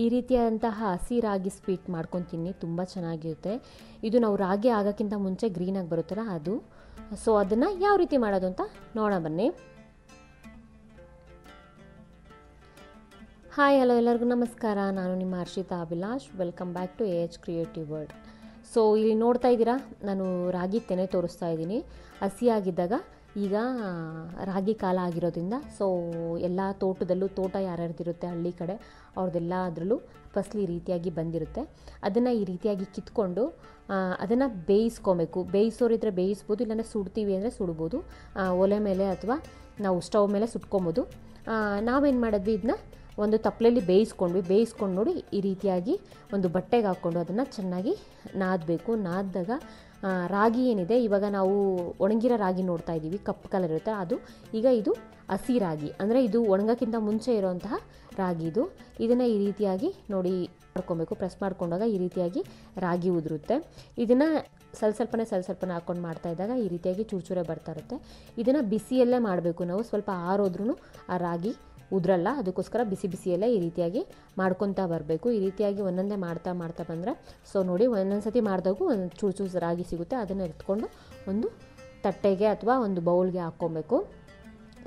ಈ ರೀತಿಯಾದಂತಹ ಹಸಿ ರಾಗಿ ಸ್ವೀಟ್ ಮಾಡ್ಕೊಂಡು ತಿನ್ನಿ, ತುಂಬ ಚೆನ್ನಾಗಿರುತ್ತೆ. ಇದು ನಾವು ರಾಗಿ ಆಗೋಕ್ಕಿಂತ ಮುಂಚೆ ಗ್ರೀನಾಗಿ ಬರುತ್ತಲ್ಲ ಅದು. ಸೊ ಅದನ್ನು ಯಾವ ರೀತಿ ಮಾಡೋದು ಅಂತ ನೋಡೋಣ ಬನ್ನಿ. ಹಾಯ್ ಹಲೋ ಎಲ್ಲರಿಗೂ ನಮಸ್ಕಾರ. ನಾನು ನಿಮ್ಮ Harshita Abhilash. Welcome back to AH creative world. So ಇಲ್ಲಿ ನೋಡ್ತಾ ಇದ್ದೀರಾ, ನಾನು ರಾಗಿ ತೆನೆ ತೋರಿಸ್ತಾ ಇದ್ದೀನಿ. ಹಸಿಯಾಗಿದ್ದಾಗ ಈಗ ರಾಗಿ ಕಾಲ ಆಗಿರೋದ್ರಿಂದ ಸೊ ಎಲ್ಲ ತೋಟದಲ್ಲೂ, ತೋಟ ಯಾರ್ಯಾರ್ದಿರುತ್ತೆ ಹಳ್ಳಿ ಕಡೆ ಅವ್ರದ್ದೆಲ್ಲ ಅದರಲ್ಲೂ ಫಸಲು ಈ ರೀತಿಯಾಗಿ ಬಂದಿರುತ್ತೆ. ಅದನ್ನು ಈ ರೀತಿಯಾಗಿ ಕಿತ್ಕೊಂಡು ಅದನ್ನು ಬೇಯಿಸ್ಕೊಬೇಕು. ಬೇಯಿಸೋರಿದ್ರೆ ಬೇಯಿಸ್ಬೋದು, ಇಲ್ಲಾಂದರೆ ಸುಡ್ತೀವಿ ಅಂದರೆ ಸುಡ್ಬೋದು. ಒಲೆ ಮೇಲೆ ಅಥವಾ ನಾವು ಸ್ಟವ್ ಮೇಲೆ ಸುಟ್ಕೊಬೋದು. ನಾವೇನು ಮಾಡಿದ್ವಿ, ಇದನ್ನ ಒಂದು ತಪ್ಪಲೆಯಲ್ಲಿ ಬೇಯಿಸ್ಕೊಂಡು ನೋಡಿ ಈ ರೀತಿಯಾಗಿ ಒಂದು ಬಟ್ಟೆಗೆ ಹಾಕ್ಕೊಂಡು ಅದನ್ನು ಚೆನ್ನಾಗಿ ನಾದಬೇಕು. ನಾದಿದಾಗ ರಾಗಿ ಏನಿದೆ, ಇವಾಗ ನಾವು ಒಣಗಿರೋ ರಾಗಿ ನೋಡ್ತಾ ಇದ್ದೀವಿ, ಕಪ್ಪು ಕಲರ್ ಇರುತ್ತೆ ಅದು. ಈಗ ಇದು ಹಸಿ ರಾಗಿ, ಅಂದರೆ ಇದು ಒಣಗೋಕ್ಕಿಂತ ಮುಂಚೆ ಇರೋಂತಹ ರಾಗಿ ಇದು. ಇದನ್ನು ಈ ರೀತಿಯಾಗಿ ನೋಡಿ ಮಾಡ್ಕೊಬೇಕು. ಪ್ರೆಸ್ ಮಾಡ್ಕೊಂಡಾಗ ಈ ರೀತಿಯಾಗಿ ರಾಗಿ ಉದುರುತ್ತೆ. ಇದನ್ನು ಸ್ವಲ್ಪನೇ ಹಾಕ್ಕೊಂಡು ಮಾಡ್ತಾ ಇದ್ದಾಗ ಈ ರೀತಿಯಾಗಿ ಚೂರೇ ಬರ್ತಾ ಇರುತ್ತೆ. ಇದನ್ನು ಬಿಸಿಯಲ್ಲೇ ಮಾಡಬೇಕು ನಾವು. ಸ್ವಲ್ಪ ಆರೋದ್ರೂ ಆ ರಾಗಿ ಉದ್ರಲ್ಲ, ಅದಕ್ಕೋಸ್ಕರ ಬಿಸಿಯಲ್ಲೇ ಈ ರೀತಿಯಾಗಿ ಮಾಡ್ಕೊತಾ ಬರಬೇಕು. ಈ ರೀತಿಯಾಗಿ ಒಂದೊಂದೇ ಮಾಡ್ತಾ ಬಂದರೆ ಸೊ ನೋಡಿ ಒಂದೊಂದು ಸತಿ ಮಾಡಿದಾಗೂ ಒಂದು ಚೂರು ರಾಗಿ ಸಿಗುತ್ತೆ. ಅದನ್ನು ಎತ್ಕೊಂಡು ಒಂದು ತಟ್ಟೆಗೆ ಅಥವಾ ಒಂದು ಬೌಲ್ಗೆ ಹಾಕ್ಕೊಬೇಕು.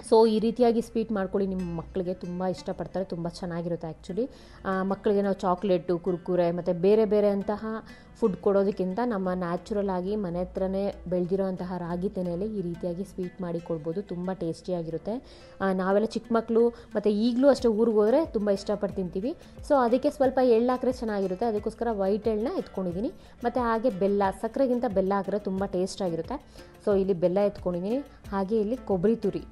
ಸೊ ಈ ರೀತಿಯಾಗಿ ಸ್ವೀಟ್ ಮಾಡ್ಕೊಳ್ಳಿ, ನಿಮ್ಮ ಮಕ್ಕಳಿಗೆ ತುಂಬ ಇಷ್ಟಪಡ್ತಾರೆ, ತುಂಬ ಚೆನ್ನಾಗಿರುತ್ತೆ. ಆ್ಯಕ್ಚುಲಿ ಮಕ್ಕಳಿಗೆ ನಾವು ಚಾಕ್ಲೇಟು, ಕುರ್ಕುರೆ ಮತ್ತು ಬೇರೆ ಅಂತಹ ಫುಡ್ ಕೊಡೋದಕ್ಕಿಂತ ನಮ್ಮ ನ್ಯಾಚುರಲ್ ಆಗಿ ಮನೆ ಹತ್ರನೇ ಬೆಳೆದಿರೋ ಅಂತಹ ರಾಗಿ ತೆನೆಯಲ್ಲಿ ಈ ರೀತಿಯಾಗಿ ಸ್ವೀಟ್ ಮಾಡಿ ಕೊಡ್ಬೋದು. ತುಂಬ ಟೇಸ್ಟಿಯಾಗಿರುತ್ತೆ. ನಾವೆಲ್ಲ ಚಿಕ್ಕ ಮಕ್ಕಳು ಮತ್ತು ಈಗಲೂ ಅಷ್ಟೇ ಊರಿಗೆ ಹೋದರೆ ತುಂಬ ಇಷ್ಟಪಟ್ಟು ತಿಂತೀವಿ. ಸೊ ಅದಕ್ಕೆ ಸ್ವಲ್ಪ ಎಳ್ಳು ಹಾಕಿದ್ರೆ ಚೆನ್ನಾಗಿರುತ್ತೆ. ಅದಕ್ಕೋಸ್ಕರ ವೈಟ್ ಎಳ್ಳನ್ನ ಎತ್ಕೊಂಡಿದ್ದೀನಿ. ಮತ್ತು ಹಾಗೆ ಬೆಲ್ಲ, ಸಕ್ಕರೆಗಿಂತ ಬೆಲ್ಲ ಹಾಕಿದ್ರೆ ತುಂಬ ಟೇಸ್ಟಾಗಿರುತ್ತೆ. ಸೊ ಇಲ್ಲಿ ಬೆಲ್ಲ ಎತ್ಕೊಂಡಿದ್ದೀನಿ. ಹಾಗೆ ಇಲ್ಲಿ ಕೊಬ್ಬರಿ ತುರಿ,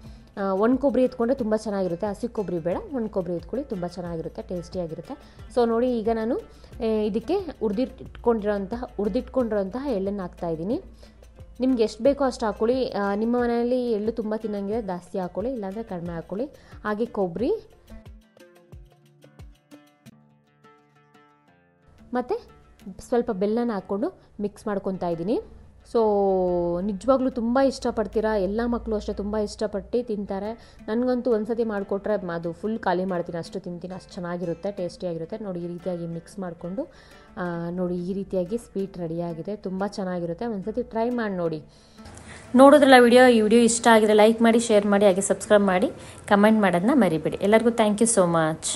ಒಣ ಕೊಬ್ಬರಿ ಎತ್ಕೊಂಡ್ರೆ ತುಂಬ ಚೆನ್ನಾಗಿರುತ್ತೆ. ಹಸಿ ಕೊಬ್ಬರಿ ಬೇಡ, ಒಣ ಕೊಬ್ಬರಿ ಎತ್ಕೊಳ್ಳಿ, ತುಂಬ ಚೆನ್ನಾಗಿರುತ್ತೆ, ಟೇಸ್ಟಿಯಾಗಿರುತ್ತೆ. ಸೊ ನೋಡಿ ಈಗ ನಾನು ಇದಕ್ಕೆ ಹುರಿದಿಟ್ಕೊಂಡಿರೋಂತಹ ಎಳ್ಳನ್ನು ಹಾಕ್ತಾಯಿದ್ದೀನಿ. ನಿಮ್ಗೆ ಎಷ್ಟು ಬೇಕೋ ಅಷ್ಟು ಹಾಕ್ಕೊಳ್ಳಿ. ನಿಮ್ಮ ಮನೆಯಲ್ಲಿ ಎಳ್ಳು ತುಂಬ ತಿನ್ನಂಗಿದೆ ಜಾಸ್ತಿ ಹಾಕ್ಕೊಳ್ಳಿ, ಇಲ್ಲಾಂದರೆ ಕಡಿಮೆ ಹಾಕ್ಕೊಳ್ಳಿ. ಹಾಗೆ ಕೊಬ್ಬರಿ ಮತ್ತು ಸ್ವಲ್ಪ ಬೆಲ್ಲನ ಹಾಕ್ಕೊಂಡು ಮಿಕ್ಸ್ ಮಾಡ್ಕೊತಾ ಇದ್ದೀನಿ. ಸೊ ನಿಜವಾಗ್ಲೂ ತುಂಬ ಇಷ್ಟಪಡ್ತೀರಾ, ಎಲ್ಲ ಮಕ್ಕಳು ಅಷ್ಟೇ ತುಂಬ ಇಷ್ಟಪಟ್ಟು ತಿಂತಾರೆ. ನನಗಂತೂ ಒಂದು ಸತಿ ಮಾಡಿಕೊಟ್ರೆ ಅದು ಫುಲ್ ಖಾಲಿ ಮಾಡ್ತೀನಿ, ಅಷ್ಟು ತಿಂತೀನಿ, ಅಷ್ಟು ಚೆನ್ನಾಗಿರುತ್ತೆ, ಟೇಸ್ಟಿಯಾಗಿರುತ್ತೆ. ನೋಡಿ ಈ ರೀತಿಯಾಗಿ ಮಿಕ್ಸ್ ಮಾಡಿಕೊಂಡು ನೋಡಿ ಈ ರೀತಿಯಾಗಿ ಸ್ವೀಟ್ ರೆಡಿಯಾಗಿದೆ. ತುಂಬ ಚೆನ್ನಾಗಿರುತ್ತೆ, ಒಂದು ಸತಿ ಟ್ರೈ ಮಾಡಿ ನೋಡಿ. ನೋಡಿದ್ರಲ್ಲ ಈ ವಿಡಿಯೋ ಇಷ್ಟ ಆಗಿದ್ರೆ ಲೈಕ್ ಮಾಡಿ, ಶೇರ್ ಮಾಡಿ, ಹಾಗೆ ಸಬ್ಸ್ಕ್ರೈಬ್ ಮಾಡಿ, ಕಮೆಂಟ್ ಮಾಡೋದನ್ನ ಮರಿಬೇಡಿ. ಎಲ್ಲರಿಗೂ ಥ್ಯಾಂಕ್ ಯು ಸೋ ಮಚ್.